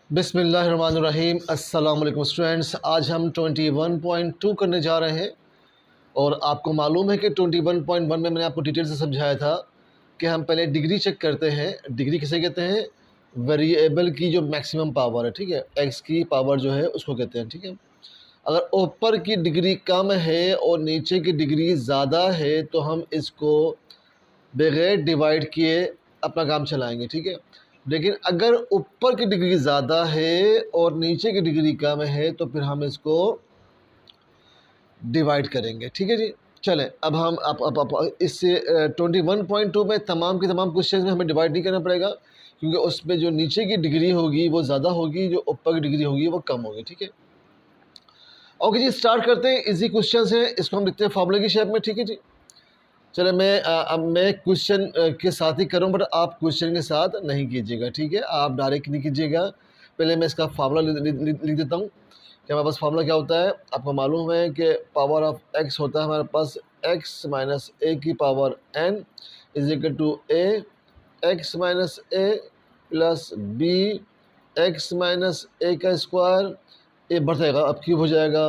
बिस्मिल्लाहिर्रहमानिर्रहीम। अस्सलाम वालेकुम स्टूडेंट्स, आज हम 21.2 करने जा रहे हैं। और आपको मालूम है कि 21.1 में मैंने आपको डिटेल से समझाया था कि हम पहले डिग्री चेक करते हैं। डिग्री किसे कहते हैं? वेरिएबल की जो मैक्सिमम पावर है, ठीक है, एक्स की पावर जो है उसको कहते हैं, ठीक है। अगर ऊपर की डिग्री कम है और नीचे की डिग्री ज़्यादा है तो हम इसको बगैर डिवाइड किए अपना काम चलाएंगे, ठीक है। लेकिन अगर ऊपर की डिग्री ज़्यादा है और नीचे की डिग्री कम है तो फिर हम इसको डिवाइड करेंगे, ठीक है जी। चलें, अब हम अब इससे 21.2 में तमाम के तमाम क्वेश्चन में हमें डिवाइड नहीं करना पड़ेगा, क्योंकि उसमें जो नीचे की डिग्री होगी वो ज़्यादा होगी, जो ऊपर की डिग्री होगी वो कम होगी, ठीक है। ओके जी, स्टार्ट करते हैं। इजी क्वेश्चन है, इसको हम लिखते हैं फार्मूले की शेप में, ठीक है जी। चलो अब मैं क्वेश्चन के साथ ही करूँ, बट आप क्वेश्चन के साथ नहीं कीजिएगा, ठीक है। आप डायरेक्ट नहीं कीजिएगा। पहले मैं इसका फार्मूला लिख देता हूँ कि हमारे पास फार्मूला क्या होता है। आपको मालूम है कि पावर ऑफ एक्स होता है हमारे पास एक्स माइनस ए की power N is equal to A X minus A plus B X minus A का स्क्वायर। ए बढ़ जाएगा, अब क्यूब हो जाएगा,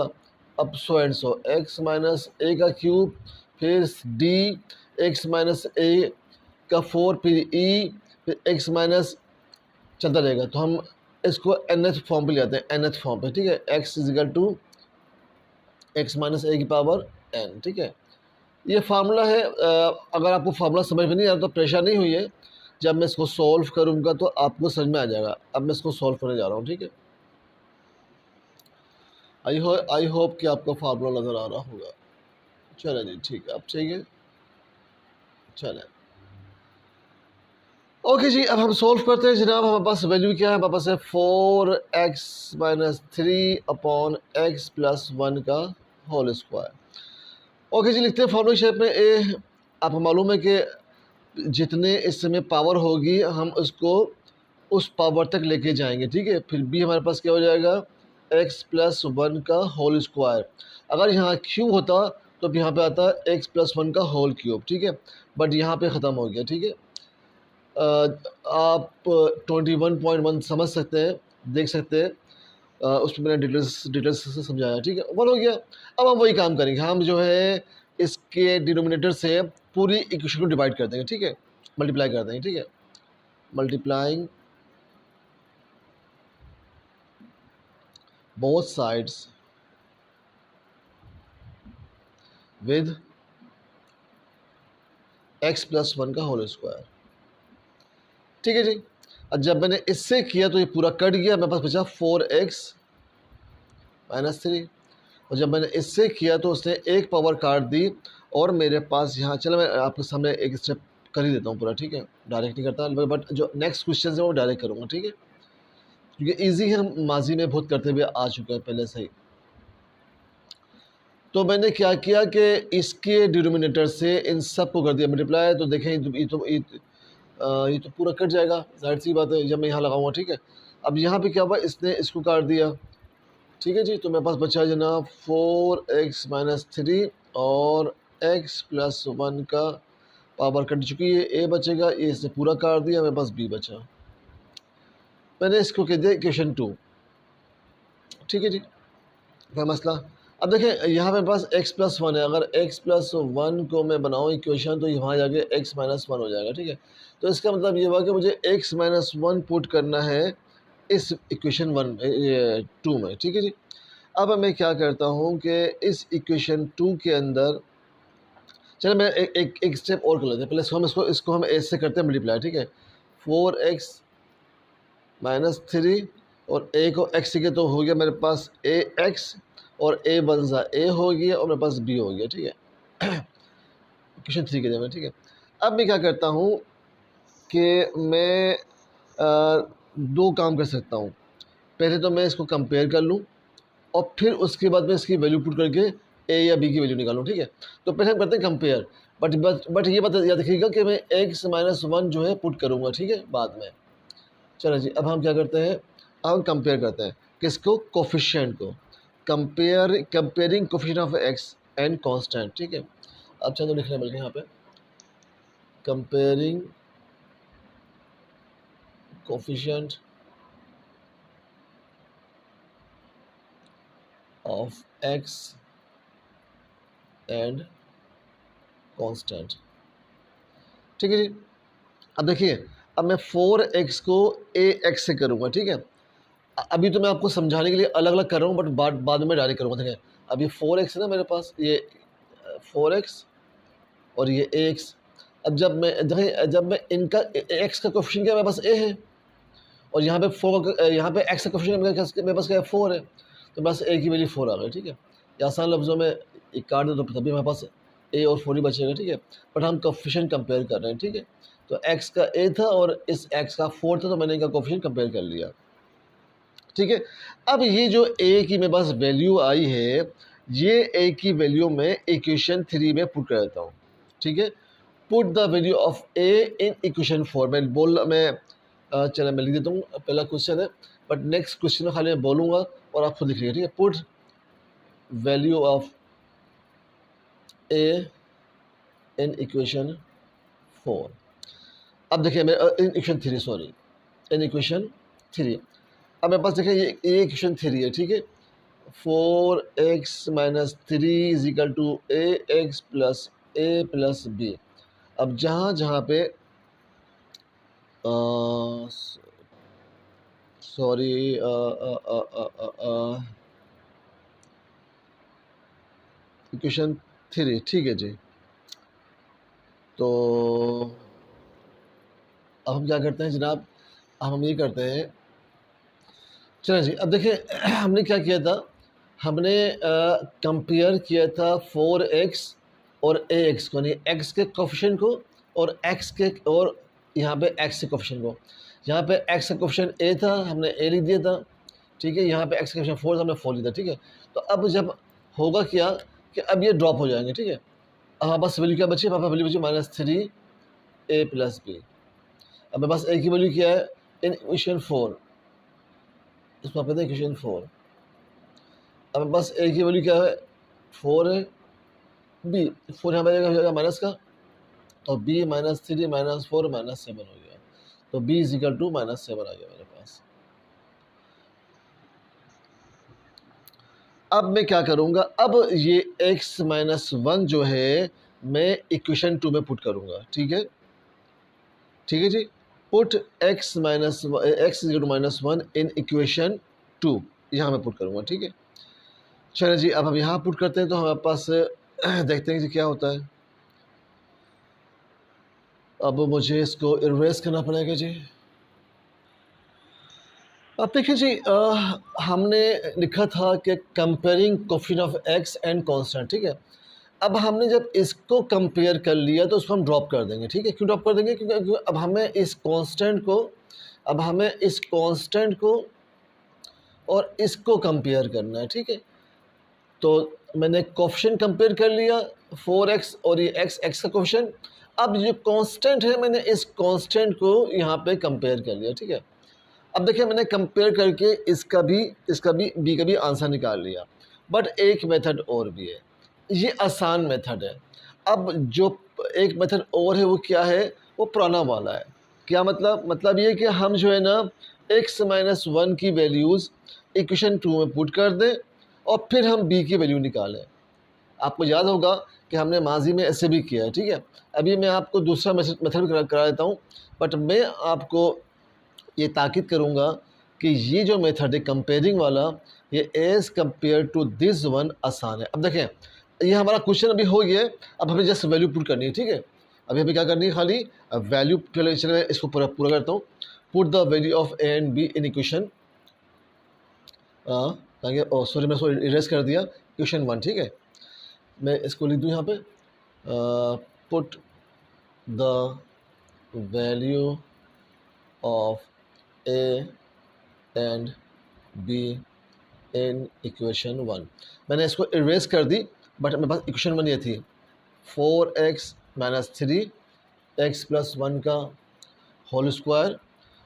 अब so and so X minus A का क्यूब, फिर डी एक्स माइनस ए का 4, फिर ई, फिर एक्स माइनस चलता रहेगा। तो हम इसको एनथ फॉर्म पे ले आते हैं, एनथ फॉर्म पे, ठीक है। X is equal to X minus A की पावर एन, ठीक है। ये फार्मूला है। अगर आपको फार्मूला समझ में नहीं आ रहा तो प्रेशर नहीं हुई है, जब मैं इसको सॉल्व करूँगा तो आपको समझ में आ जाएगा। अब मैं इसको सॉल्व करने जा रहा हूँ, ठीक है। आई होप कि आपको फार्मूला नज़र आ रहा होगा। चले जी, ठीक है, अब चाहिए, चले। ओके जी, अब हम सॉल्व करते हैं जनाब। हमारे पास वैल्यू क्या है? हमारे पास है 4x minus 3 upon x plus 1 का होल स्क्वायर। ओके जी, लिखते हैं फॉर्मूला शेप में ए। आपको मालूम है कि जितने इस समय पावर होगी हम उसको उस पावर तक लेके जाएंगे, ठीक है। फिर बी हमारे पास क्या हो जाएगा? x प्लस 1 का होल स्क्वायर। अगर यहाँ क्यूब होता तो यहाँ पे आता x प्लस 1 का होल क्यूब, ठीक है। बट यहाँ पे ख़त्म हो गया, ठीक है। आप 21.1 समझ सकते हैं, देख सकते हैं। उसमें मैंने डिटेल्स से समझाया, ठीक है। वन हो गया। अब हम वही काम करेंगे, हम जो है इसके डिनोमिनेटर से पूरी इक्वेशन को डिवाइड कर देंगे, ठीक है, मल्टीप्लाई कर देंगे, ठीक है। Multiplying both sides with x plus 1 का होल स्क्वायर, ठीक है जी। अब जब मैंने इससे किया तो ये पूरा कट गया, मेरे पास बचा 4x माइनस 3। और जब मैंने इससे किया तो उसने एक पावर काट दी और मेरे पास यहाँ, चलो मैं आपके सामने एक स्टेप कर ही देता हूँ पूरा, ठीक है। डायरेक्ट नहीं करता, बट जो नेक्स्ट क्वेश्चन है वो डायरेक्ट करूँगा, ठीक है, क्योंकि ईजी है, हम माजी में बहुत करते हुए आ चुके हैं पहले से ही। तो मैंने क्या किया कि इसके डिनोमिनेटर से इन सब को कर दिया मल्टीप्लाई। तो देखें ये तो पूरा कट जाएगा, जाहिर सी बात है, जब मैं यहाँ लगाऊंगा, ठीक है। अब यहाँ पे क्या हुआ, इसने इसको काट दिया, ठीक है जी। तो मेरे पास बचा जनाब 4x माइनस 3 और x प्लस 1 का पावर कट चुकी है, a बचेगा, ये इसने पूरा काट दिया, मेरे पास b बचा। मैंने इसको कह दिया इक्वेशन 2, ठीक है जी, क्या मसला। अब देखें यहाँ मेरे पास x प्लस 1 है। अगर x प्लस 1 को मैं बनाऊँ इक्वेशन तो यहाँ जाके x माइनस 1 हो जाएगा, ठीक है। तो इसका मतलब ये हुआ कि मुझे x माइनस 1 पुट करना है इस इक्वेशन 2 में, ठीक है जी। अब मैं क्या करता हूँ कि इस इक्वेशन 2 के अंदर, चलो मैं एक स्टेप और कर लेते हैं। पहले इसको हम ए से करते हैं मल्टीप्लाई, ठीक है। 4x माइनस 3 और a को x के तो हो गया मेरे पास ax और a बन सा a हो गया और मेरे पास b हो गया, ठीक है। इक्वेशन 3 के लिए, ठीक है। अब मैं क्या करता हूँ कि मैं दो काम कर सकता हूँ। पहले तो मैं इसको कंपेयर कर लूँ और फिर उसके बाद में इसकी वैल्यू पुट करके ए या बी की वैल्यू निकालूँ, ठीक है। तो पहले हम करते हैं कंपेयर, बट ये बात याद रखिएगा कि मैं x माइनस 1 जो है पुट करूँगा, ठीक है, बाद में। चलो जी, अब हम क्या करते हैं, अब हम कंपेयर करते हैं किसको? कोफिशिएंट को। Comparing coefficient of x and constant, ठीक है। अब चलो लिखने बल्कि यहाँ पे comparing coefficient of x and constant. ठीक है जी। अब देखिए, अब मैं 4x को ax से करूँगा, ठीक है। अभी तो मैं आपको समझाने के लिए अलग अलग कर रहा हूँ, बट बाद में डायरेक्ट करूँगा। देखिए अभी 4x है ना मेरे पास, ये 4x और ये ax। अब जब मैं इनका x का कोफिशिएंट क्या है, मेरे पास a है, और यहाँ पे 4 यहाँ पे x का कोफिशिएंट मेरे पास क्या है, 4 है, तो बस a की वैल्यू 4 आ गई। ठीक है, या आसान लफ्ज़ों में एक काट दो तो तभी हमारे पास a और 4 ही बचेगा। ठीक है, बट हम कोफिशिएंट कंपेयर कर रहे हैं। ठीक है, तो x का a था और इस x का 4 था, तो मैंने इनका कोफिशिएंट कंपेयर कर लिया। ठीक है, अब ये जो a की मेरे पास वैल्यू आई है, ये a की वैल्यू में इक्वेशन 3 में पुट कर देता हूँ। ठीक है, put the value of a in equation 4। चलो मैं लिख देता हूँ, पहला क्वेश्चन है, बट नेक्स्ट क्वेश्चन में खाली मैं बोलूँगा और आप खुद लिख लीजिए। ठीक है, put value of a in equation 4। अब देखिए मैं in equation 3, sorry, in equation 3। अब मेरे पास देखिए ये इक्वेशन 3 है। ठीक है, 4x minus 3 is equal to ax plus a plus b। अब जहाँ पे सॉरी इक्वेशन 3, ठीक है जी। तो अब हम क्या करते हैं जनाब, अब हम ये करते हैं, चलिए जी। अब देखिए हमने क्या किया था, हमने कंपेयर किया था 4x और ax को, यानी x के कोफिशिएंट को और x के, और यहाँ पे x के कोफिशिएंट को। यहाँ पे x का कोफिशिएंट a था, हमने a लिख दिया था। ठीक है, यहाँ पे x का कोफिशिएंट 4 था, हमने 4 लिखा। ठीक है, तो अब जब होगा क्या कि अब ये ड्रॉप हो जाएंगे। ठीक है, अब हमारे पास वैल्यू क्या बची, हमारे पास वैल्यू बची -3a प्लस b। अब मेरे पास a की वैल्यू क्या है इन इक्वेशन 4, इसको आप कहते हैं इक्वेशन 4। अब मेरे पास a की वैल्यू क्या है, 4 है, b 4 यहाँ पर जाएगा माइनस का, तो b -3 -4 -7 हो गया, तो b इज इक्वल टू -7 आ गया मेरे पास। अब मैं क्या करूँगा, अब ये x -1 जो है मैं इक्वेशन 2 में पुट करूँगा। ठीक है, ठीक है जी, put x is equal to -1 in equation 2, यहाँ मैं पुट करूँगा। ठीक है, चलिए जी, अब हम यहाँ पुट करते हैं तो हमारे पास देखते हैं जी क्या होता है। अब मुझे इसको इरेज करना पड़ेगा जी। अब देखिए जी, हमने लिखा था कि comparing coefficient of x and constant. ठीक है, अब हमने जब इसको कंपेयर कर लिया तो उसको हम ड्रॉप कर देंगे। ठीक है, क्यों ड्रॉप कर देंगे, क्योंकि अब हमें इस कांस्टेंट को और इसको कंपेयर करना है। ठीक है, तो मैंने कोफिशिएंट कंपेयर कर लिया 4x और ये x का कोफिशिएंट। अब जो कांस्टेंट है मैंने इस कांस्टेंट को यहाँ पे कंपेयर कर लिया। ठीक है, अब देखिए मैंने कंपेयर करके इसका भी b का भी आंसर निकाल लिया, बट एक मेथड और भी है, ये आसान मेथड है। अब जो एक मेथड और है वो क्या है, वो पुराना वाला है। क्या मतलब ये कि हम जो है ना x -1 की वैल्यूज़ इक्वेशन 2 में पुट कर दें और फिर हम b की वैल्यू निकालें। आपको याद होगा कि हमने माजी में ऐसे भी किया है। ठीक है, अभी मैं आपको दूसरा मेथड करा देता हूँ, बट मैं आपको ये ताकीद करूँगा कि ये जो मेथड है कंपेयरिंग वाला, ये as compare to this one आसान है। अब देखें, ये हमारा क्वेश्चन अभी हो गया है, अब हमें जस्ट वैल्यू पुट करनी है। ठीक है, अभी हमें क्या करनी है, खाली वैल्यू, चलिए मैं इसको पूरा करता हूँ। Put the value of A and be in equation, sorry मैं इसको इरेज कर दिया, क्वेश्चन 1। ठीक है, मैं इसको लिख दूँ यहाँ पे, put the value of A and be in equation 1। मैंने इसको इरेज कर दी, बट मेरे पास इक्वेशन 1 ये थी, 4x - 3 x + 1 का होल स्क्वायर,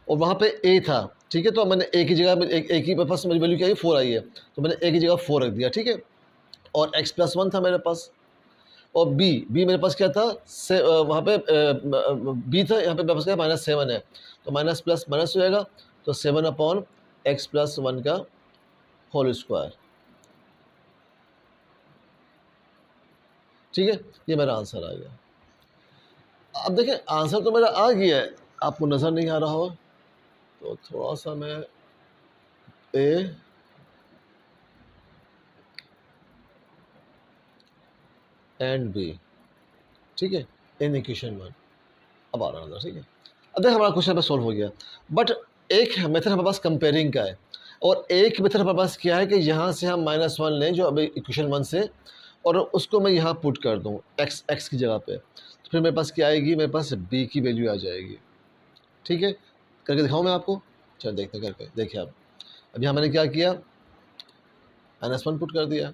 और वहाँ पे a था। ठीक है, तो मैंने a की जगह एक ही, मेरे पास मेरी वैल्यू क्या है 4 आई है, तो मैंने a की जगह 4 रख दिया। ठीक है, और x + 1 था मेरे पास, और b मेरे पास क्या था, वहाँ पे b था, यहाँ पे मेरे पास क्या -7 है, तो माइनस प्लस माइनस हो जाएगा, तो 7/x + 1 का होल स्क्वायर। ठीक है, ये मेरा आंसर आ गया। अब देखें आंसर तो मेरा आ गया है, आपको नज़र नहीं आ रहा हो तो थोड़ा सा मैं ए एंड बी, ठीक है, इन इक्वेशन 1 अब आ रहा नजर, ठीक है। अब देख हमारा क्वेश्चन सॉल्व हो गया, बट एक मेथड हमारे पास कंपेयरिंग का है और एक मेथड हमारे पास क्या है कि यहाँ से हम -1 लें जो अभी इक्वेशन 1 से, और उसको मैं यहाँ पुट कर दूँ एक्स की जगह पे, तो फिर मेरे पास क्या आएगी, मेरे पास बी की वैल्यू आ जाएगी। ठीक है, करके दिखाऊँ मैं आपको, चलो देखते हैं करके। देखिए आप, अब यहाँ मैंने क्या किया, -1 पुट कर दिया,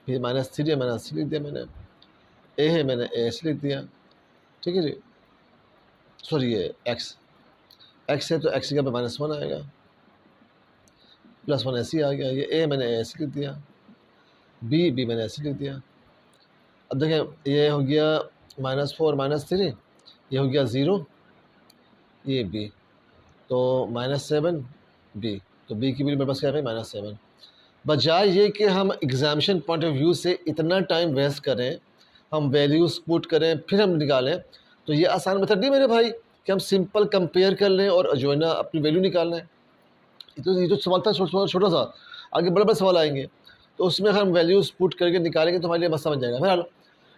फिर -3 है, -3 लिख दिया मैंने, ए है मैंने ए ऐसे लिख दिया, ठीक है जी। सॉरी ये एक्स है तो एक्स की जगह पे -1 आएगा, +1 ऐसे ही आ गया, ये ए मैंने ऐसे लिख दिया, बी मैंने ऐसे लिख दिया। अब देखें ये हो गया -4 -3, ये हो गया 0, ये बी, तो -7 बी, तो बी की वैल्यू मेरे पास क्या है -7। बजाय ये कि हम एग्जामिनेशन पॉइंट ऑफ व्यू से इतना टाइम वेस्ट करें, हम वैल्यूज़ पुट करें फिर हम निकालें, तो ये आसान मेथड नहीं मेरे भाई कि हम सिंपल कंपेयर कर लें और जो है ना अपनी वैल्यू निकाल लें। ये तो सवाल था छोटा सा, आगे बड़े बड़े सवाल आएंगे, तो उसमें अगर हम वैल्यूज़ पुट करके निकालेंगे तो हमारे लिए मसला बन जाएगा। बहरहाल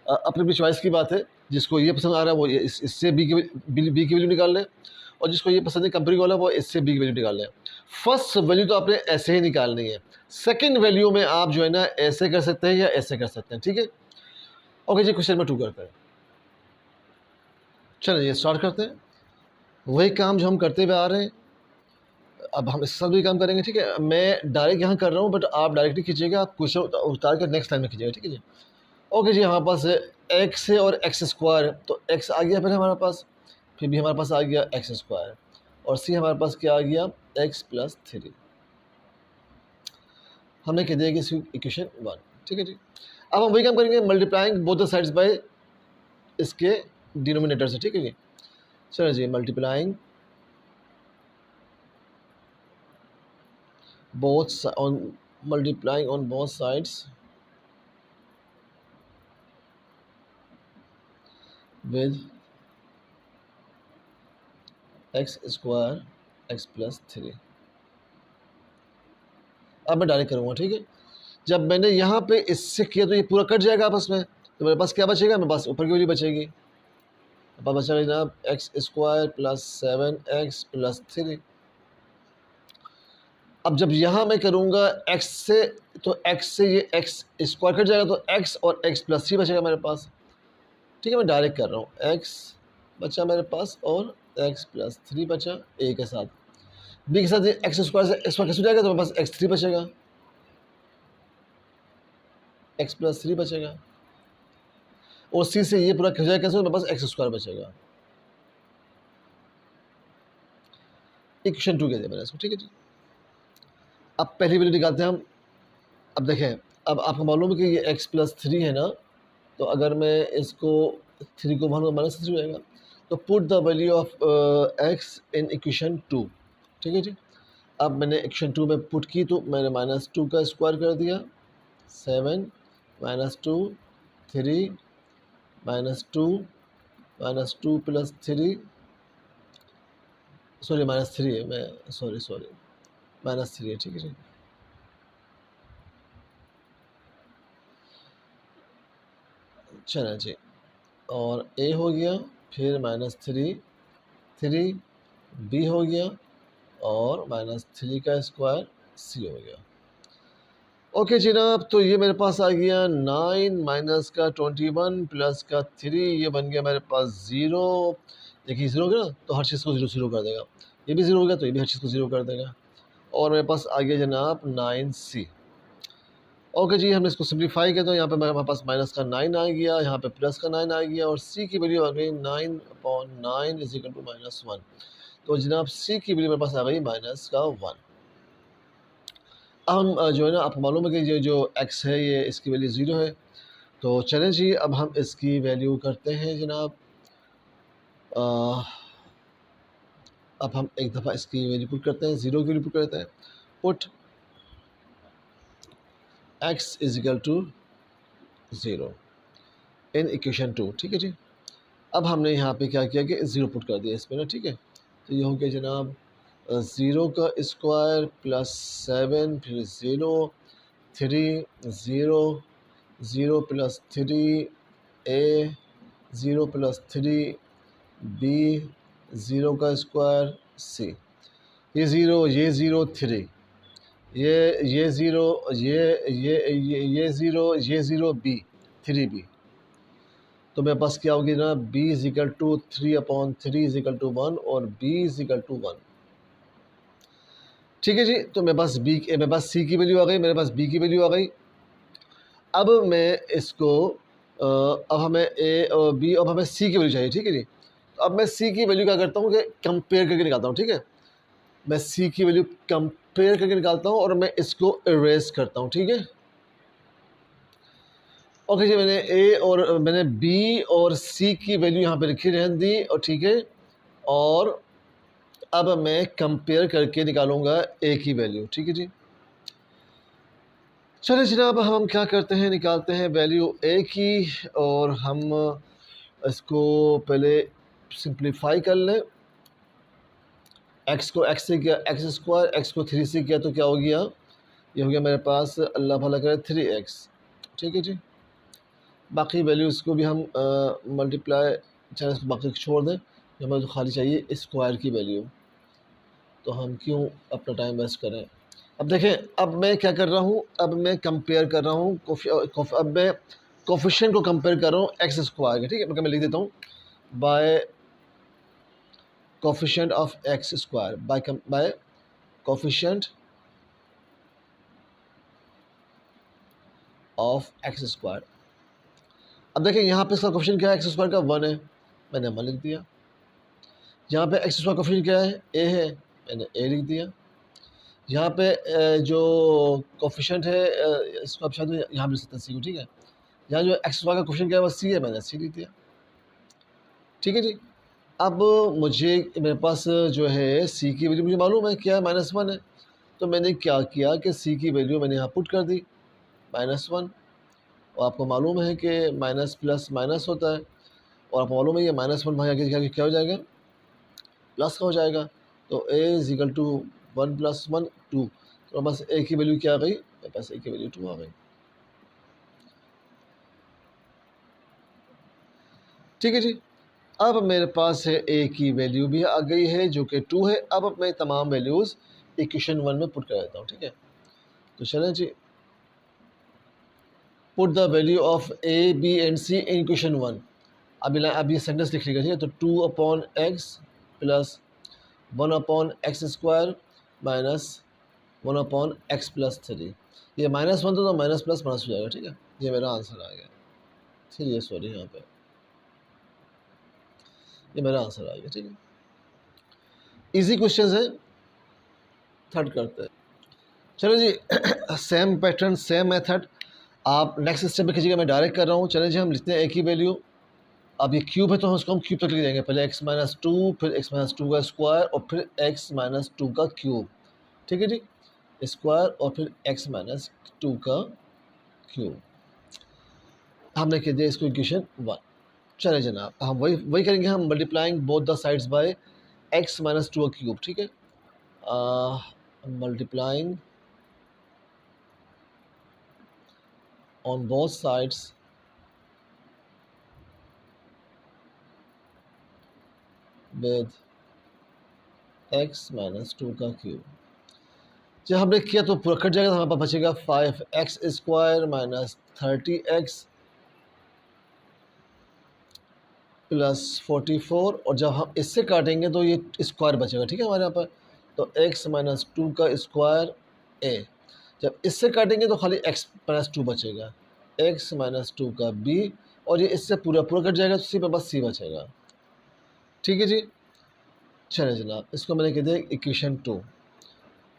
अपनी अपनी चॉइस की बात है, जिसको ये पसंद आ रहा है वो इससे बी की वैल्यू निकाल लें, और जिसको ये पसंद है कंपेयरिंग वाला वो इससे बी की वैल्यू निकाल लें। फर्स्ट वैल्यू तो आपने ऐसे ही निकालनी है, सेकंड वैल्यू में आप जो है ना ऐसे कर सकते हैं या ऐसे कर सकते हैं, ठीक है। ओके जी, क्वेश्चन नंबर 2 करते हैं। चलिए स्टार्ट करते हैं, वही काम जो हम करते हुए आ रहे हैं, अब हम इसके साथ भी काम करेंगे, ठीक है। मैं डायरेक्ट यहाँ कर रहा हूँ, बट आप डायरेक्टली खींचिएगा, आप क्वेश्चन उतार कर नेक्स्ट टाइम में खींचिएगा, ठीक है जी। ओके जी, हमारे पास एक्स है और एक्स स्क्वायर, तो एक्स आ गया फिर हमारे पास, फिर भी हमारे पास आ गया एक्स स्क्वायर, और सी हमारे पास क्या आ गया x+3, हमने कह दिया कि इसकी इक्वेशन 1, ठीक है जी। अब हम वही काम करेंगे, multiplying both the sides by इसके डिनोमिनेटर से, ठीक है जी। चलो जी, multiplying multiplying on both sides with x² x+3। अब मैं डायरेक्ट करूँगा, ठीक है। जब मैंने यहाँ पे इससे किया तो ये पूरा कट जाएगा आपस में, तो मेरे पास क्या बचेगा, मेरे पास ऊपर की वैल्यू बचेगी, मेरे पास बचेगा जनाब x² + 7x+3। अब जब यहाँ मैं करूँगा x से, तो x से ये x² कट जाएगा, तो x और x+3 बचेगा मेरे पास, ठीक है। मैं डायरेक्ट कर रहा हूँ, x बचा मेरे पास और x+3 बचा a के साथ, b के साथ ये x² से x² कैसे जाएगा, तो मेरे पास x3 बचेगा, x+3 बचेगा, और c से ये पूरा खिंच जाएगा कैसे, मेरे पास x² बचेगा। इक्वेशन 2 कह दिया मैंने इसको, ठीक है जी। अब पहली वैल्यू निकालते हैं हम। अब देखें, अब आपको मालूम है कि ये x+3 है ना, तो अगर मैं इसको 3 को भाग -3 हो जाएगा, तो put the value of x in equation 2, ठीक है जी। अब मैंने इक्वेशन 2 में पुट की, तो मैंने -2 का स्क्वायर कर दिया, 7 -2 3 -2 -2 + 3, सॉरी -3 है, मैं सॉरी -3 है, ठीक है जी। चलो जी, और a हो गया, फिर -3 b हो गया, और -3 का स्क्वायर c हो गया। ओके जनाब, तो ये मेरे पास आ गया 9 माइनस का 21 प्लस का 3, ये बन गया मेरे पास 0। देखिए 0 हो गया ना, तो हर चीज़ को 0 कर देगा, ये भी 0 हो गया तो ये भी हर चीज़ को 0 कर देगा, और मेरे पास आ गया जनाब 9c। ओके जी, हमने इसको सिंप्लीफाई किया, तो यहाँ पे मेरे पास माइनस का 9 आ गया, यहाँ पे प्लस का 9 आ गया, और c की वैल्यू आ गई 9/9 = -1, तो जनाब c की वैल्यू मेरे पास आ गई -1। अब हम जो है ना, आपको मालूम है कि ये जो x है ये इसकी वैल्यू 0 है, तो चलें जी अब हम इसकी वैल्यू करते हैं जनाब। अब हम एक दफ़ा इसकी वैल्यू पुट करते हैं, 0 की वैल्यू पुट करते हैं, पुट x = 0। इन इक्वेशन 2, ठीक है जी। अब हमने यहाँ पे क्या किया कि 0 पुट कर दिया इसमें ना, ठीक है। तो ये हो गया जनाब 0 का स्क्वायर प्लस 7 फिर 0 3 0 0 प्लस 3 ए 0 प्लस 3 बी 0 का स्क्वायर सी, ये 0 3 ये 0 ये 0 बी 3 बी। तो मेरे पास क्या होगी ना, b is equal to 3/3 is equal to 1 और b इजिकल टू 1, ठीक है जी। तो मेरे पास c की वैल्यू आ गई, मेरे पास b की वैल्यू आ गई। अब मैं इसको अब हमें a और b, अब हमें c की वैल्यू चाहिए, ठीक है जी। तो अब मैं c की वैल्यू क्या करता हूँ कि कंपेयर करके निकालता हूँ, ठीक है। मैं c की वैल्यू कंपेयर करके निकालता हूँ और मैं इसको इरेज करता हूँ, ठीक है। ओके जी, मैंने बी और सी की वैल्यू यहाँ पे रखी रहने दी, और ठीक है। और अब मैं कंपेयर करके निकालूंगा ए की वैल्यू, ठीक है जी। चलिए जनाब, हम क्या करते हैं, निकालते हैं वैल्यू ए की, और हम इसको पहले सिंप्लीफाई कर लें। एक्स को एक्स से किया एक्स स्क्वायर, एक्स को 3 से किया तो क्या हो गया, ये हो गया मेरे पास अल्लाह भला करे 3x, ठीक है जी। बाकी वैल्यूज़ को भी हम मल्टीप्लाई, चाहे इसको बाकी छोड़ दें, हमें तो खाली चाहिए स्क्वायर की वैल्यू, तो हम क्यों अपना टाइम वेस्ट करें। अब देखें, अब मैं क्या कर रहा हूँ, अब मैं कंपेयर कर रहा हूँ अब मैं कोफिशिएंट को कंपेयर कर रहा हूँ एक्स स्क्वायर के, ठीक है। मैं लिख देता हूँ bye coefficient of x square, bye coefficient of x square. अब देखें यहाँ पे इसका कोफिशिएंट क्या है, एक्स स्क्वायर का 1 है, मैंने 1 लिख दिया। यहाँ पे एक्स स्क्वायर कोफिशिएंट क्या है, ए है, मैंने ए लिख दिया। यहाँ पे जो कोफिशिएंट है इसको आप शायद यहाँ भी लिख सकते हैं सी को, ठीक है। यहाँ जो एक्स स्क्वायर का कोफिशिएंट क्या है वो सी है, मैंने सी लिख दिया, ठीक है जी। अब मुझे मेरे पास जो है सी की वैल्यू मुझे मालूम है क्या है, -1 है। तो मैंने क्या किया कि सी की वैल्यू मैंने यहाँ पुट कर दी -1, और आपको मालूम है कि माइनस प्लस माइनस होता है, और आपको मालूम है ये -1 भाई आगे क्या हो जाएगा, प्लस का हो जाएगा। तो a इज इक्वल टू 1 + 1 2, तो बस a की वैल्यू क्या आ गई, मेरे पास a की वैल्यू 2 आ गई, ठीक है जी। अब मेरे पास है a की वैल्यू भी आ गई है जो कि 2 है। अब मैं तमाम वैल्यूज़ इक्वेशन 1 में पुट कर देता हूँ, ठीक है। तो चलें जी, put the value of a b and c in equation 1। अब ये सेंटेंस लिख लीजिए, ठीक है। तो 2/x plus 1/x square minus 1/x + 3, ये -1 तो माइनस प्लस माइनस हो जाएगा, ठीक है। ये मेरा आंसर आ गया, ठीक है। सॉरी, यहाँ पे ये मेरा आंसर आ गया, ठीक है। इजी क्वेश्चन है, थर्ड करते हैं। चलो जी, सेम पैटर्न सेम मेथड आप नेक्स्ट स्टेप में कीजिएगा, मैं डायरेक्ट कर रहा हूँ। चलें जी, हम लिखते हैं एक ही वैल्यू। अब ये क्यूब है तो हम उसको हम क्यूब तक ले जाएंगे, पहले x-2, फिर x-2 का स्क्वायर, और फिर x-2 का क्यूब, ठीक है जी। स्क्वायर और फिर x-2 का क्यूब, हमने कह दिया इसको इक्वेशन 1। चले जनाब, हम वही करेंगे, हम multiplying both the sides bye x-2 का क्यूब, ठीक है। Multiplying on both sides with x-2 का क्यूब। जब हमने किया तो पूरा कट जाएगा, तो हमारे पास बचेगा 5x² माइनस 30x प्लस 44, और जब हम इससे काटेंगे तो ये स्क्वायर बचेगा, ठीक है हमारे यहाँ पर। तो x-2 का स्क्वायर a, जब इससे काटेंगे तो खाली x-2 बचेगा, x-2 का b, और ये इससे पूरा कट जाएगा तो सी पे बस c बचेगा, ठीक है जी। चलिए जनाब, इसको मैंने कह दिया इक्वेशन 2।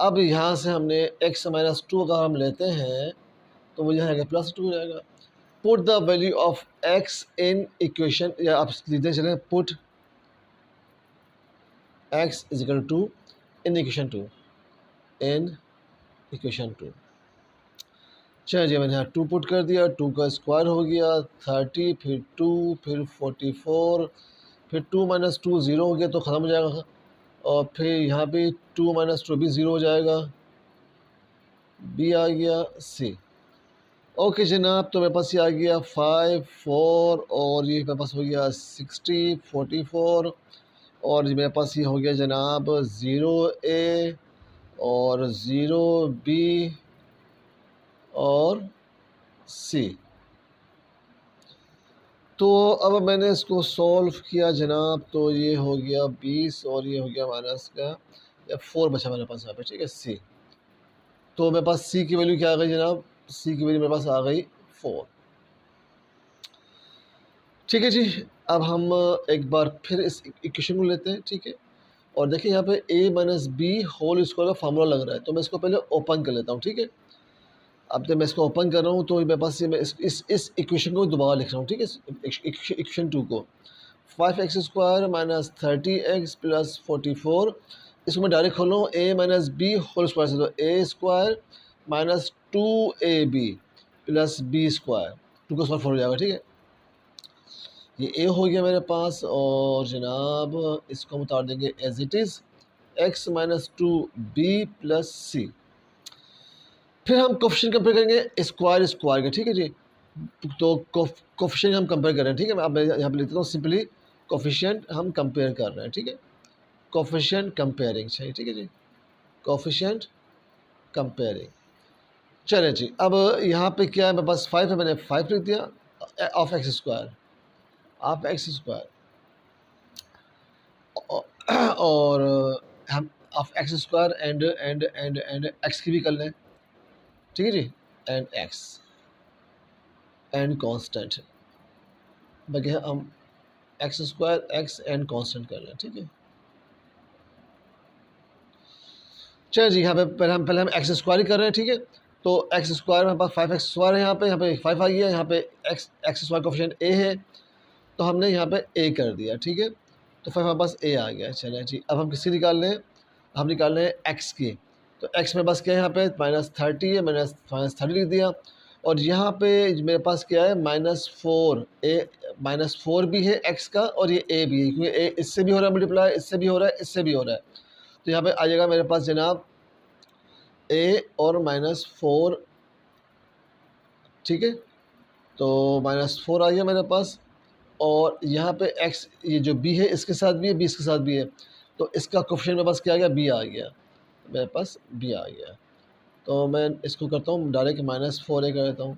अब यहाँ से हमने x-2 अगर हम लेते हैं तो वो यहाँ +2 हो जाएगा। Put the value of x in equation, या आप लिखते चलें put x is equal to in equation 2, in equation 2। चलिए मैंने यहाँ 2 पुट कर दिया, 2 का स्क्वायर हो गया 30, फिर 2, फिर 44, फिर 2 माइनस 2 ज़ीरो हो गया तो ख़त्म हो जाएगा, और फिर यहाँ पे 2 माइनस 2 भी ज़ीरो हो जाएगा, बी आ गया, सी। ओके जनाब, तो मेरे पास ये आ गया 5, 4 और ये मेरे पास हो गया 60, 44 और मेरे पास ये हो गया जनाब 0A और 0B और C। तो अब मैंने इसको सॉल्व किया जनाब, तो ये हो गया 20 और ये हो गया माइनस का या 4 बचा मेरे पास यहाँ पे, ठीक है, C। तो मेरे पास C की वैल्यू क्या आ गई जनाब, C की वैल्यू मेरे पास आ गई 4। ठीक है जी, अब हम एक बार फिर इस इक्वेशन को लेते हैं, ठीक है, और देखिए यहाँ पे a minus B whole square का फार्मूला लग रहा है, तो मैं इसको पहले ओपन कर लेता हूँ, ठीक है। अब जब मैं इसको ओपन कर रहा हूँ तो मेरे पास ये मैं इस इक्वेशन को दोबारा लिख रहा हूँ, ठीक है, इक्वेशन 2 को 5x² माइनस 30x प्लस 44, इसको मैं डायरेक्ट खोल रहा हूँ a minus B whole square से, तो a² minus 2ab plus b² 2 का स्क्वायर 4 हो जाएगा, ठीक है। ये a हो गया मेरे पास, और जनाब इसको हम उतार देंगे as it is x minus 2b plus C. फिर हम कोफिशिएंट कंपेयर करेंगे स्क्वायर स्क्वायर के, ठीक है जी। तो कोफिशिएंट हम कंपेयर कर रहे हैं, ठीक है। मैं अब यहाँ पे लिख देता हूँ सिंपली कोफिशिएंट हम कंपेयर कर रहे हैं, ठीक है, कोफिशिएंट कंपेयरिंग चाहिए, ठीक है जी, कोफिशिएंट कंपेयरिंग। चले जी, अब यहाँ पे क्या है, मेरे पास 5 है, मैंने 5 लिख दिया of x square, of x square, और हम of x square and x की भी कर लें, ठीक है जी, एंड एक्स एंड कांस्टेंट, बाकी हम x square x and constant कर लें, ठीक है। चलिए जी, यहाँ पे पहले हम एक्स स्क्वायर ही कर रहे हैं, ठीक है। तो एक्स स्क्वायर हमारे पास 5x स्क्वायर है, यहाँ पे 5 आ गया, यहाँ पे एक्स स्क्वायर कोफिशिएंट a है, तो हमने यहाँ पे a कर दिया, ठीक है। तो 5 हमारे पास a आ गया। चलिए जी, अब हम किसकी निकाल लें, हम निकाल रहे हैं x की। तो x मेरे पास क्या है, यहाँ पे -30 है, मैंने -30 लिख दिया, और यहाँ पे मेरे पास क्या है -4, -4 भी है x का, और ये a भी है, क्योंकि a इससे भी हो रहा है मल्टीप्लाई, इससे भी हो रहा है, इससे भी हो रहा है। तो यहाँ पे आ जाएगा मेरे पास जनाब a और -4, ठीक है। तो -4 आ गया मेरे पास, और यहाँ पे x ये जो b है इसके साथ भी है, b इसके साथ भी है, तो इसका कोफिशिएंट मेरे पास क्या आ गया, b आ गया, मेरे पास b आ गया। तो मैं इसको करता हूँ डायरेक्ट -4a कर देता हूँ,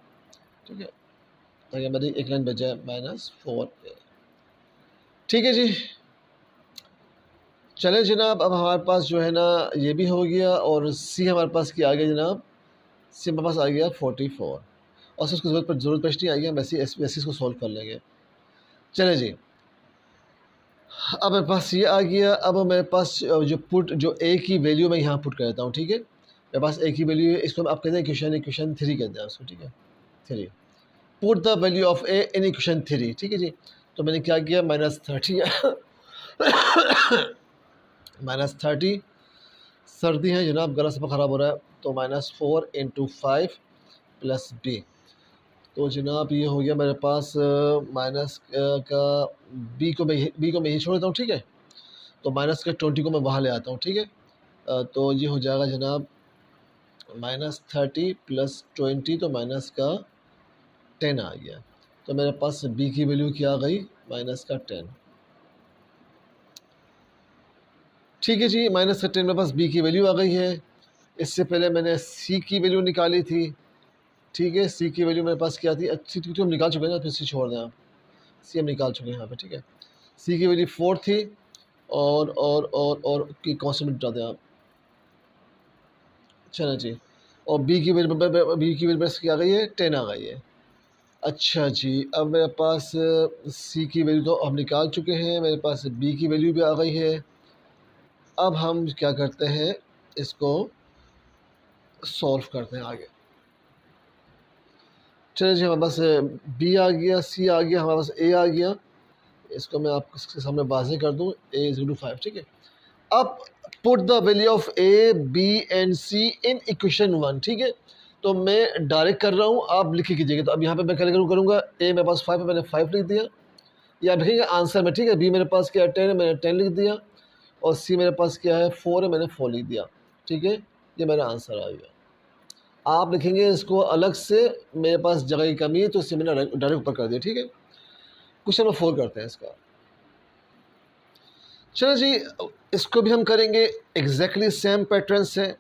ठीक है, ताकि मेरी एक लाइन बच जाए -4a, ठीक है जी। चलें जनाब, अब हमारे पास जो है ना ये भी हो गया, और c हमारे पास क्या आ गया जनाब, c हमारे पास आ गया 44, और उसको ज़रूरत पेश नहीं आई है, वैसे इसको सॉल्व कर लेंगे। चले जी, अब मेरे पास ये आ गया। अब मेरे पास जो a की वैल्यू मैं यहाँ पुट कर देता हूँ, ठीक है। मेरे पास a की वैल्यू है, इसको आप कहते हैं इक्वेशन 3 कहते हैं उसको, ठीक है, 3। Put the value of a in equation 3, ठीक है जी। तो मैंने क्या किया, -30 -30, सर्दी है जनाब, गला सब ख़राब हो रहा है, तो -4 × 5 + b, तो जनाब ये हो गया मेरे पास माइनस का b को मैं यही छोड़ देता हूँ, ठीक है। तो माइनस का 20 को मैं वहाँ ले आता हूँ, ठीक है। तो ये हो जाएगा जनाब -30 + 20, तो माइनस का 10 आ गया। तो मेरे पास b की वैल्यू क्या आ गई, -10, ठीक है जी। -10 मेरे पास b की वैल्यू आ गई है। इससे पहले मैंने c की वैल्यू निकाली थी, ठीक है। c की वैल्यू मेरे पास क्या थी, अच्छी थी, तो हम निकाल चुके हैं ना, फिर c छोड़ दें आप, c हम निकाल चुके हैं यहाँ पे, ठीक है। c की वैल्यू 4 थी, और की कॉन्स्टेंट बता दें आप, चलो जी। और b की वैल्यू बस क्या आ गई है, 10 आ गई है। अच्छा जी, अब मेरे पास c की वैल्यू तो हम निकाल चुके हैं, मेरे पास b की वैल्यू भी आ गई है। अब हम क्या करते हैं, इसको सॉल्व करते हैं आगे। चलिए जी, हमारे पास b आ गया, c आ गया, हमारे पास a आ गया। इसको मैं आपके सामने वाज़ेह कर दूं, a = 5, ठीक है। अब put the value of a, b and c in equation 1, ठीक है। तो मैं डायरेक्ट कर रहा हूँ, आप लिख के कीजिएगा। तो अब यहाँ पे मैं क्या करूँगा, ए मेरे पास 5 है, मैंने 5 लिख दिया, या आप लिखेंगे आंसर में, ठीक है। बी मेरे पास क्या है 10 है, मैंने 10 लिख दिया, और सी मेरे पास क्या है 4 है, मैंने 4 लिख दिया, ठीक है। ये मेरा आंसर आ गया। आप लिखेंगे इसको अलग से, मेरे पास जगह की कमी है तो इसे मैंने डायरेक्ट ऊपर कर दिया, ठीक है। क्वेश्चन नंबर 4 करते हैं इसका। चलो जी, इसको भी हम करेंगे एग्जैक्टली सेम पैटर्न से।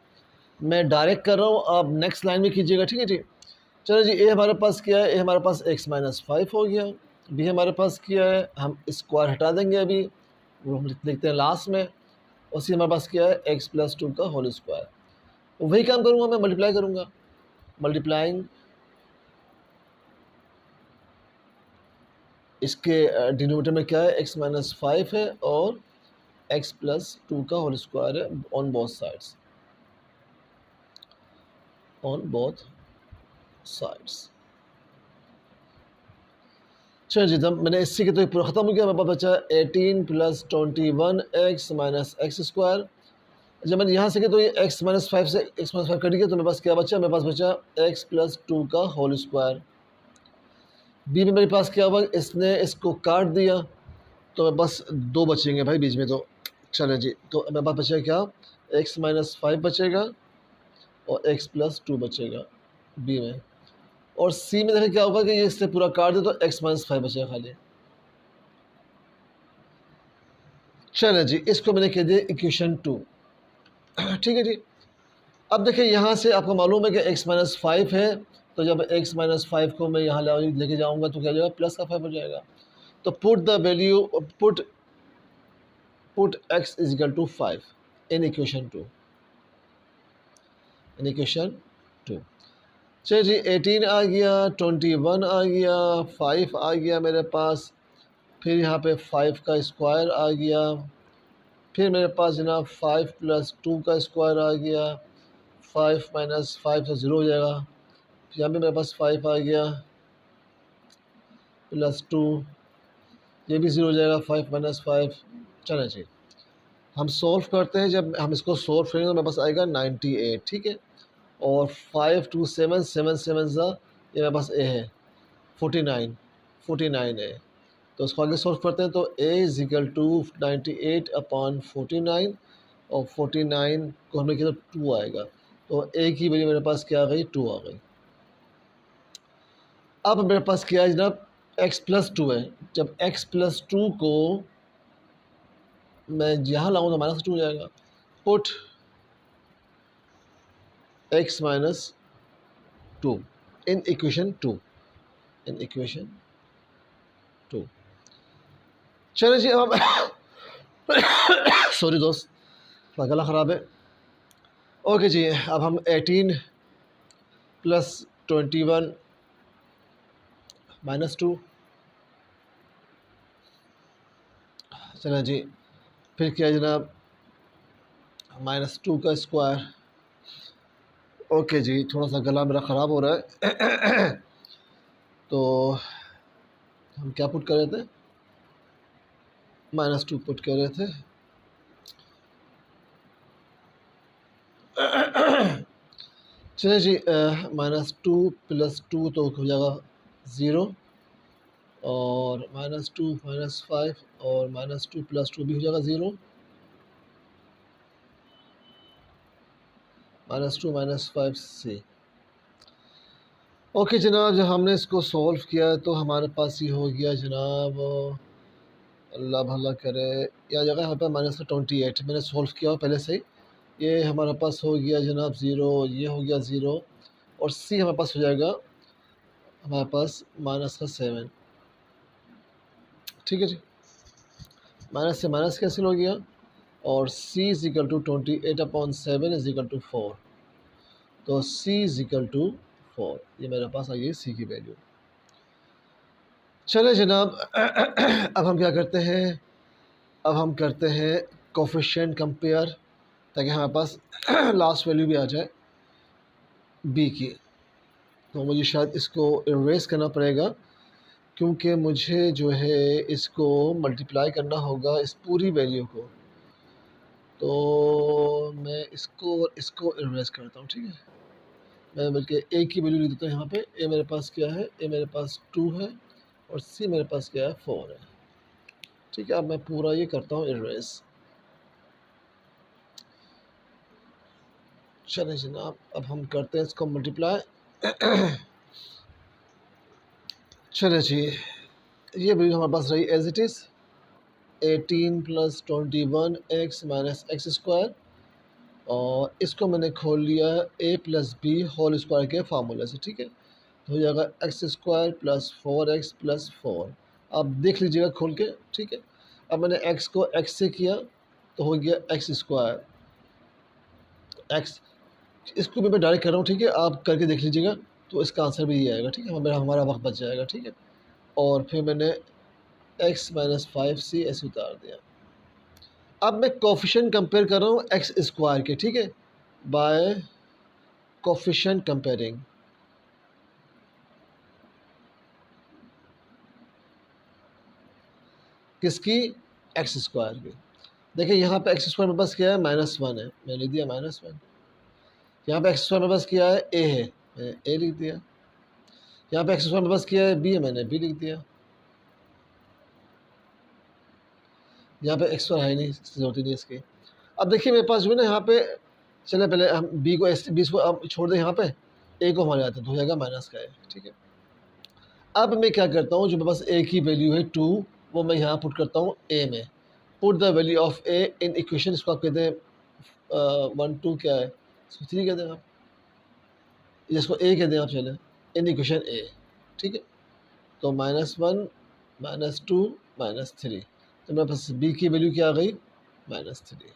मैं डायरेक्ट कर रहा हूँ, आप नेक्स्ट लाइन में कीजिएगा, ठीक है जी। चलो जी, ए हमारे पास क्या है, ए हमारे पास x-5 हो गया। बी हमारे पास क्या है, हम स्क्वायर हटा देंगे अभी, वो हम लिखते हैं लास्ट में। और सी हमारे पास क्या है, x+2 का होल स्क्वायर। वही काम करूँगा, मैं मल्टीप्लाई करूँगा, मल्टीप्लाइंग इसके डिनोमिनेटर में क्या है, x-5 है और x+2 का होल स्क्वायर है on both sides, on both sides. चलो जी, जब मैंने इसी के तो पूरा ख़त्म हो गया। मेरे पास बचा 18 + 21x - x²। जब मैंने यहाँ से किया तो ये x-5 से x-5 कट गया, तो मेरे पास क्या बचा, मेरे पास बचा x+2 का होल स्क्वायर। बी में मेरे पास क्या हुआ, इसने इसको काट दिया, तो मेरे पास 2 बचेंगे भाई बीच में। तो चले जी, तो मेरे पास बचेगा क्या, x-5 बचेगा और x+2 बचेगा बी में। और सी में देखें क्या होगा कि ये इससे पूरा काट दे तो x-5 बचेगा खाली। चलें जी, इसको मैंने कह दिया इक्वेशन 2, ठीक है जी। अब देखिए यहाँ से आपको मालूम है कि x-5 है, तो जब x-5 को मैं यहाँ लेके जाऊँगा तो क्या हो जाएगा, प्लस का 5 हो जाएगा। तो put the value, put x = 5 in equation 2, in equation 2। चलिए जी, 18 आ गया, 21 आ गया, 5 आ गया मेरे पास, फिर यहाँ पे 5 का स्क्वायर आ गया, फिर मेरे पास जनाब 5 + 2 का स्क्वायर आ गया, 5 - 5 तो 0 हो जाएगा। यहाँ पे मेरे पास 5 आ गया +2, ये भी 0 हो जाएगा, 5 - 5। चलें जी, हम सॉल्व करते हैं। जब हम इसको सॉल्व करेंगे तो मेरे पास आएगा 98, ठीक है। और 5 2 7 7 7 ये मेरे पास ए है 49, 49 है। तो उसको आगे सॉल्व करते हैं, तो a = 98/49, और 49 को हमने किया तो 2 आएगा। तो a की वैल्यू मेरे पास क्या आ गई, 2 आ गई। अब मेरे पास क्या है जनाब, x+2 है। जब x+2 को मैं यहाँ लाऊँ तो -2 हो जाएगा। Put x - 2 in equation 2, in equation 2। चलिए जी, अब सॉरी दोस्त, गला ख़राब है। ओके जी, अब हम 18 + 21 - 2। चलें जी, फिर क्या है जनाब, -2 का स्क्वायर। ओके जी, थोड़ा सा गला मेरा ख़राब हो रहा है तो हम क्या पुट कर रहे थे, -2 पुट कर रहे थे। चलिए जी, -2 + 2 तो हो जाएगा 0, और -2 - 5 और -2 + 2 भी हो जाएगा 0, -2 - 5 C। ओके जनाब, जब हमने इसको सॉल्व किया तो हमारे पास ये हो गया जनाब, अल्लाह भला करे, या जगह यहाँ पे -28 मैंने सॉल्व किया पहले से ही। ये हमारे पास हो गया जनाब 0, ये हो गया 0, और सी हमारे पास हो जाएगा, हमारे पास -7, ठीक है जी। माइनस से माइनस कैंसिल हो गया, और c = 28/7 = 4। तो c = 4, ये मेरे पास आई है c की वैल्यू। चले जनाब, अब हम क्या करते हैं, अब हम करते हैं कोफिशिएंट कंपेयर, ताकि हमारे पास लास्ट वैल्यू भी आ जाए b की। तो मुझे शायद इसको इरेज करना पड़ेगा, क्योंकि मुझे जो है इसको मल्टीप्लाई करना होगा इस पूरी वैल्यू को। तो मैं इसको इरेज करता हूँ, ठीक है। मैं बल्कि ए की वैल्यू लिख देता हूँ यहाँ पे। ए मेरे पास क्या है, ए मेरे पास 2 है और सी मेरे पास क्या है, 4 है। ठीक है, अब मैं पूरा ये करता हूँ इरेज। चलें जनाब, अब हम करते हैं इसको मल्टीप्लाई। चले जी, ये वैल्यू हमारे पास रही as it is 18 + 21 x - X square, और इसको मैंने खोल लिया a + b होल स्क्वायर के फार्मूले से। ठीक है, तो हो जाएगा एक्स स्क्वायर + 4x + 4। आप देख लीजिएगा खोल के। ठीक है, अब मैंने x को x से किया तो हो गया एक्स स्क्वायर x। इसको भी मैं डायरेक्ट कर रहा हूँ। ठीक है, आप करके देख लीजिएगा तो इसका आंसर भी ये आएगा। ठीक है, हमारा वक्त बच जाएगा। ठीक है, और फिर मैंने x - 5c ऐसे उतार दिया। अब मैं कोफिशिएंट कंपेयर कर रहा हूँ एक्स स्क्वायर के। ठीक है, बाय कोफिशिएंट कंपेयरिंग। किसकी, एक्स स्क्वायर की। देखिए यहाँ पे एक्स स्क्वायर मेरे पास क्या है, -1 है, मैंने लिख दिया -1। यहाँ पे एक्स स्क्वायर मेरे पास क्या है, ए है, मैंने ए लिख दिया। यहाँ पे एक्स स्क्वायर मेरे पास क्या है, बी है, मैंने बी लिख दिया। यहाँ पे एक्स स्क्वायर है नहीं, जरूरत ही नहीं इसकी। अब देखिए मेरे पास जो है ना यहाँ पे, चले पहले हम बी को हम छोड़ दें, यहाँ पे ए को हमारे आते हैं तो हो जाएगा माइनस का ए। ठीक है, अब मैं क्या करता हूँ, जो मेरे पास ए की वैल्यू है 2, वो मैं यहाँ पुट करता हूँ ए में। Put the value of A in equation, इसको आप कहते हैं 1 2 क्या है, इसको 3 कहते हैं आप, जिसको ए कहते हैं आप, चले इन इक्वेशन ए। ठीक है, तो -1 -2 -3, तो मेरे पास बी की वैल्यू क्या आ गई, -3।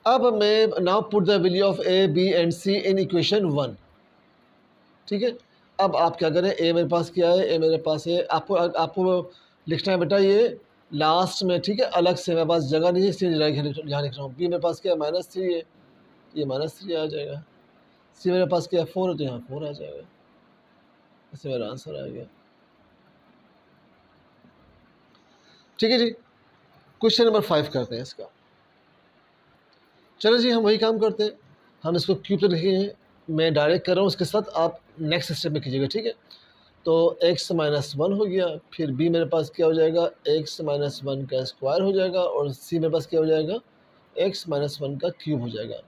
अब मैं now put the value of A B and C in equation 1। ठीक है, अब आप क्या करें, ए मेरे पास क्या है, ए मेरे पास है, आपको लिखना है बेटा ये लास्ट में। ठीक है, अलग से मेरे पास जगह नहीं है इसलिए यहाँ लिख रहा हूँ। बी मेरे पास क्या है, -3 है, ये -3 आ जाएगा। सी मेरे पास क्या है, 4 है, तो यहाँ 4 आ जाएगा। इससे मेरा आंसर आ गया। ठीक है जी, क्वेश्चन नंबर 5 करते हैं इसका। चलो जी, हम वही काम करते हैं, हम इसको क्यूब तक लिखेंगे। मैं डायरेक्ट कर रहा हूँ, उसके साथ आप नेक्स्ट स्टेप में कीजिएगा। ठीक है, तो x - 1 हो गया, फिर b मेरे पास क्या हो जाएगा, x - 1 का स्क्वायर हो जाएगा, और c मेरे पास क्या हो जाएगा, x - 1 का क्यूब हो जाएगा।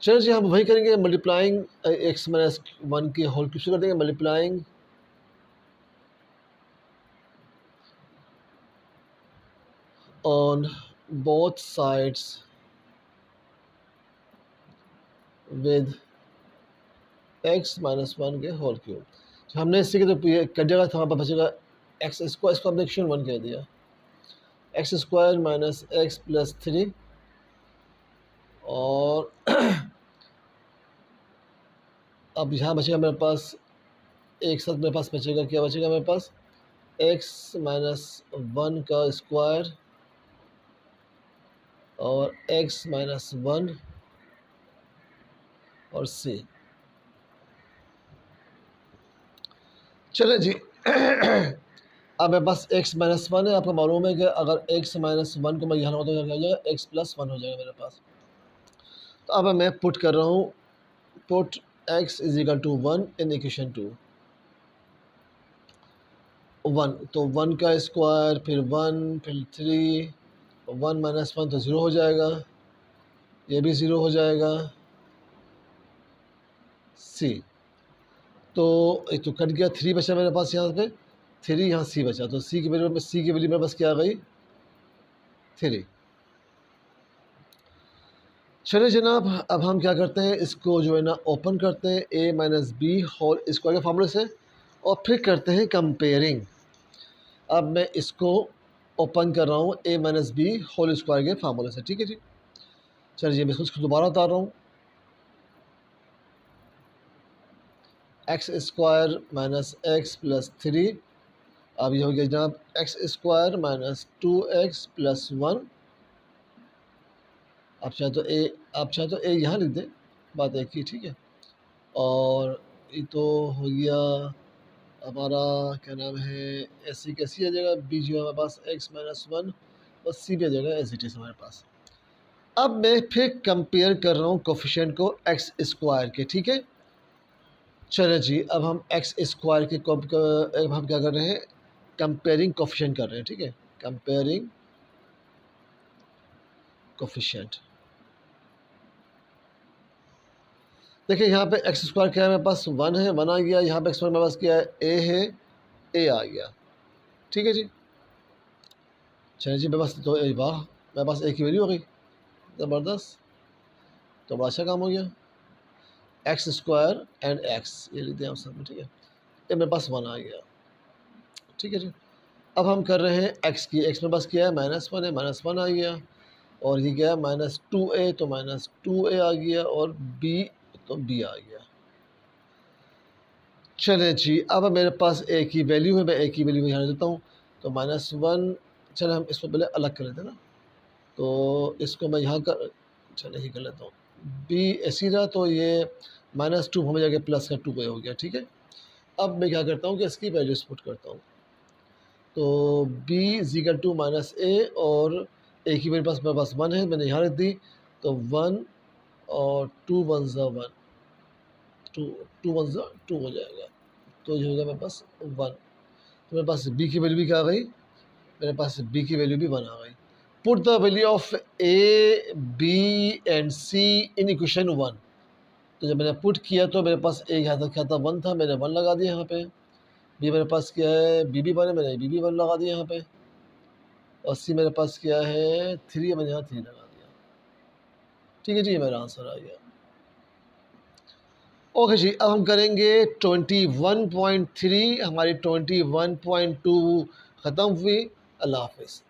चलो जी, हम वही करेंगे, मल्टीप्लाइंग x - 1 के होल क्यूब से कर देंगे, multiplying on both sides with x - 1 के होल क्यूब। हमने इससे तो ये कट जाएगा, तो हमारे पास बचेगा एक्स स्क्वायर, इसको हमने एक्शन 1 कह दिया, एक्स स्क्वायर - x + 3, और अब यहाँ बचेगा मेरे पास, एक साथ मेरे पास बचेगा, क्या बचेगा मेरे पास, x - 1 का स्क्वायर और x - 1 और c। चले जी, अब मेरे पास x - 1 है। आपको मालूम है कि अगर x - 1 को मैं यहाँ लगाता हूँ, क्या हो जाएगा, x + 1 हो जाएगा मेरे पास। तो अब मैं पुट कर रहा हूँ, पुट x = 1 इन इक्वेशन 2। 1, तो 1 का स्क्वायर, फिर 1, फिर 3, 1 - 1 तो 0 हो जाएगा, ये भी 0 हो जाएगा। c, तो एक तो कट गया, 3 बचा मेरे पास यहाँ पे, 3 यहाँ c बचा, तो c की वैल्यू मेरे पास क्या आ गई, 3। चलिए जनाब, अब हम क्या करते हैं, इसको जो है ना ओपन करते हैं a - b होल स्क्वायर के फार्मूले से, और फिर करते हैं कंपेयरिंग। अब मैं इसको ओपन कर रहा हूँ a - b होल स्क्वायर के फार्मूले से। ठीक है जी, चलिए मैं इसको दोबारा उतार रहा हूँ, एक्स स्क्वायर - x + 3। अब ये हो गया जनाब एक्स स्क्वायर - 2x + 1। आप चाहे तो ए यहाँ लिख दें, बात एक ही। ठीक है, और ये तो हो गया हमारा, क्या नाम है, ऐसी कैसी आ जाएगा, बी जो है हमारे पास x - 1 और सी भी आ जाएगा एज इट इज़ हमारे पास। अब मैं फिर कंपेयर कर रहा हूँ कोफिशिएंट को एक्स स्क्वायर के, ठीक है। चलो जी, अब हम एक्स स्क्वायर के अब हम क्या कर रहे हैं, कंपेयरिंग कोफिशिएंट कर रहे हैं, ठीक है। कंपेयरिंग कोफिशिएंट, देखिए यहाँ पे एक्स स्क्वायर क्या है मेरे पास, 1 है, 1 आ गया। यहाँ पे एक्स स्क्वायर मेरे पास क्या है, ए है, ए आ गया, ठीक है जी। चलिए जी, मेरे पास तो वाह, मेरे पास ए की वैल्यू हो गई, ज़बरदस्त, तो बड़ा अच्छा काम हो गया। एक्स स्क्वायर एंड एक्स ये लिख दिया सब में, ठीक है। ये मेरे पास 1 आ गया, ठीक है जी। अब हम कर रहे हैं एक्स की, एक्स मेरे पास क्या है, -1 है, -1 आ गया। और ये क्या है, -2a, तो -2a आ गया। और b, तो b आ गया। चले जी, अब मेरे पास a की वैल्यू है, मैं a की वैल्यू यहाँ देता हूँ, तो -1। चले हम इसको पहले अलग कर लेते हैं ना, तो इसको मैं यहाँ कर, चले ही कर लेता हूँ, b ऐसी रहा, तो ये -2 हमें जाके प्लस का 2a हो गया, ठीक है। अब मैं क्या करता हूँ कि इसकी वैल्यूज पुट करता हूँ, तो b = -a, और a की मेरे पास 1 है, मैंने यहाँ रख दी, तो 1 और 2 1 ज़ा 1, 2 1 ज़ा 2 हो जाएगा, तो ये हो गया मेरे पास 1। तो मेरे पास b की वैल्यू भी क्या आ गई, मेरे पास b की वैल्यू भी 1 आ गई। Put the value of a, b and c in equation 1। तो जब मैंने पुट किया तो मेरे पास a यहाँ तक क्या था, 1 था, मैंने 1 लगा दिया यहाँ पे। b मेरे पास क्या है, b भी 1 है, मैंने b भी 1 लगा दिया यहाँ पे। और c मेरे पास क्या है, 3 है, मैंने यहाँ 3 लगा दिया, ठीक है जी, ये मेरा आंसर आ गया। ओके जी, अब हम करेंगे 21.3, हमारी 21.2 ख़त्म हुई। अल्लाह हाफ़िज़।